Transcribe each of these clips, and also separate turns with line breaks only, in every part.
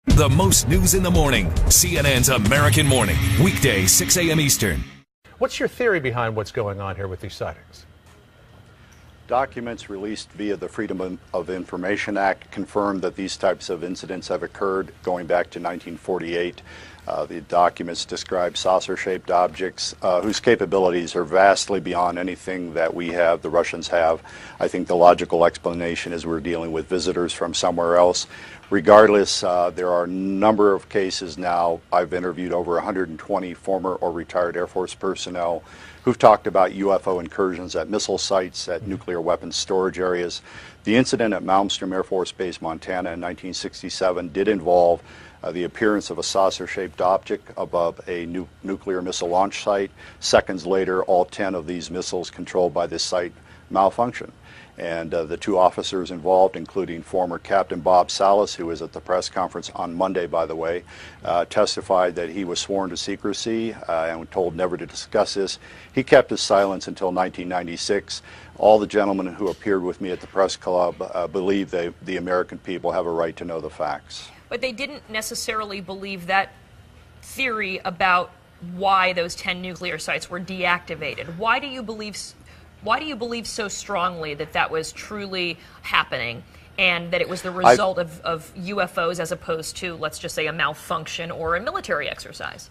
The most news in the morning. CNN's American Morning. Weekday, 6 a.m. Eastern.
What's your theory behind what's going on here with these sightings?
Documents released via the Freedom of Information Act confirm that these types of incidents have occurred going back to 1948. The documents describe saucer-shaped objects whose capabilities are vastly beyond anything that we have, the Russians have. I think the logical explanation is we're dealing with visitors from somewhere else. Regardless, there are a number of cases now. I've interviewed over 120 former or retired Air Force personnel who've talked about UFO incursions at missile sites, at nuclear weapons storage areas. The incident at Malmstrom Air Force Base, Montana in 1967 did involve the appearance of a saucer-shaped object above a nuclear missile launch site. Seconds later, all 10 of these missiles controlled by this site malfunctioned. And the two officers involved, including former Captain Bob Salas, who was at the press conference on Monday, by the way, testified that he was sworn to secrecy and told never to discuss this. He kept his silence until 1996. All the gentlemen who appeared with me at the press club believe the American people have a right to know the facts.
But they didn't necessarily believe that theory about why those 10 nuclear sites were deactivated. Why do you believe so strongly that that was truly happening and that it was the result of UFOs as opposed to, let's just say, a malfunction or a military exercise?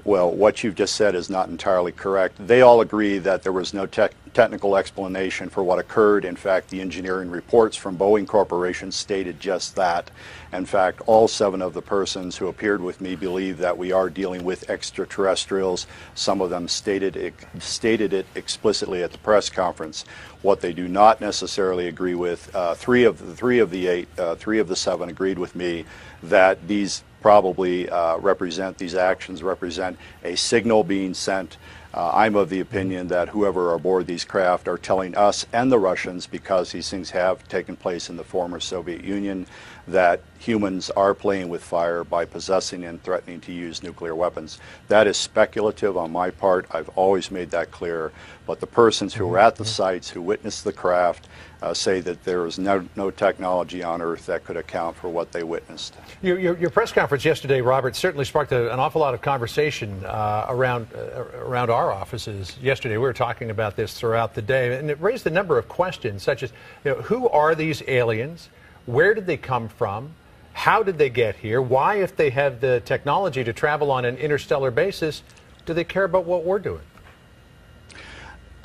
Well, what you've just said is not entirely correct. They all agree that there was no technical explanation for what occurred. In fact, the engineering reports from Boeing Corporation stated just that. In fact, all 7 of the persons who appeared with me believe that we are dealing with extraterrestrials. Some of them stated it explicitly at the press conference. What they do not necessarily agree with, three of the 7 agreed with me that these these actions represent a signal being sent. I'm of the opinion that whoever are aboard these craft are telling us and the Russians, because these things have taken place in the former Soviet Union, that humans are playing with fire by possessing and threatening to use nuclear weapons. That is speculative on my part. I've always made that clear. But the persons who were at the sites, who witnessed the craft, say that there is no technology on Earth that could account for what they witnessed.
Your press conference yesterday, Robert, certainly sparked an awful lot of conversation around our offices yesterday. We were talking about this throughout the day, and it raised a number of questions, such as, who are these aliens? Where did they come from? How did they get here? Why, if they have the technology to travel on an interstellar basis, do they care about what we're doing?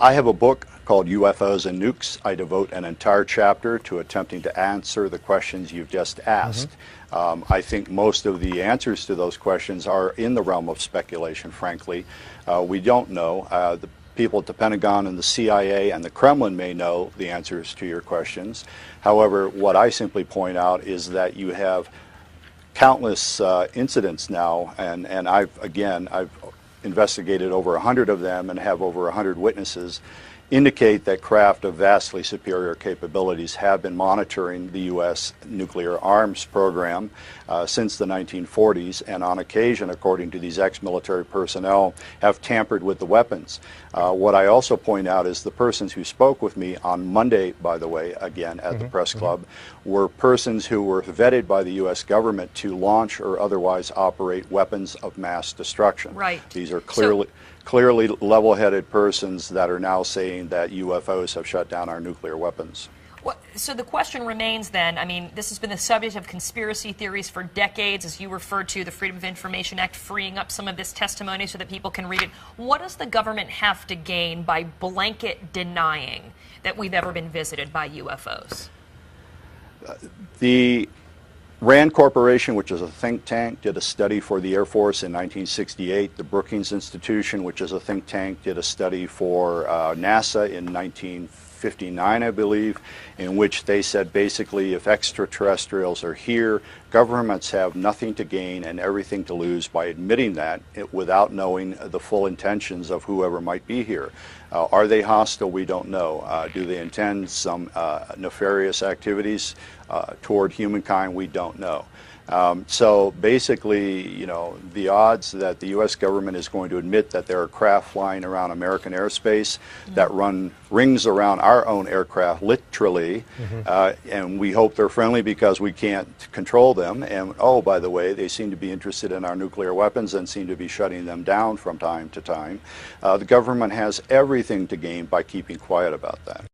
I have a book called UFOs and Nukes. I devote an entire chapter to attempting to answer the questions you've just asked. I think most of the answers to those questions are in the realm of speculation, frankly. We don't know. The people at the Pentagon and the CIA and the Kremlin may know the answers to your questions. However, what I simply point out is that you have countless incidents now, and I've investigated over 100 of them and have over 100 witnesses, indicate that craft of vastly superior capabilities have been monitoring the U.S. nuclear arms program since the 1940s, and on occasion, according to these ex-military personnel, have tampered with the weapons. What I also point out is the persons who spoke with me on Monday, by the way, again at the press club, were persons who were vetted by the U.S. government to launch or otherwise operate weapons of mass destruction.
Right.
These are clearly level-headed persons that are now saying that UFOs have shut down our nuclear weapons.
Well, so the question remains then, I mean, this has been the subject of conspiracy theories for decades, as you referred to, the Freedom of Information Act freeing up some of this testimony so that people can read it. What does the government have to gain by blanket denying that we've ever been visited by UFOs?
The RAND Corporation, which is a think tank, did a study for the Air Force in 1968. The Brookings Institution, which is a think tank, did a study for NASA in 1959, I believe, in which they said basically if extraterrestrials are here, governments have nothing to gain and everything to lose by admitting that without knowing the full intentions of whoever might be here. Are they hostile? We don't know. Do they intend some nefarious activities toward humankind? We don't know. So basically, you know, the odds that the U.S. government is going to admit that there are craft flying around American airspace that run rings around our own aircraft, literally, and we hope they're friendly because we can't control them. And oh, by the way, they seem to be interested in our nuclear weapons and seem to be shutting them down from time to time. The government has everything to gain by keeping quiet about that.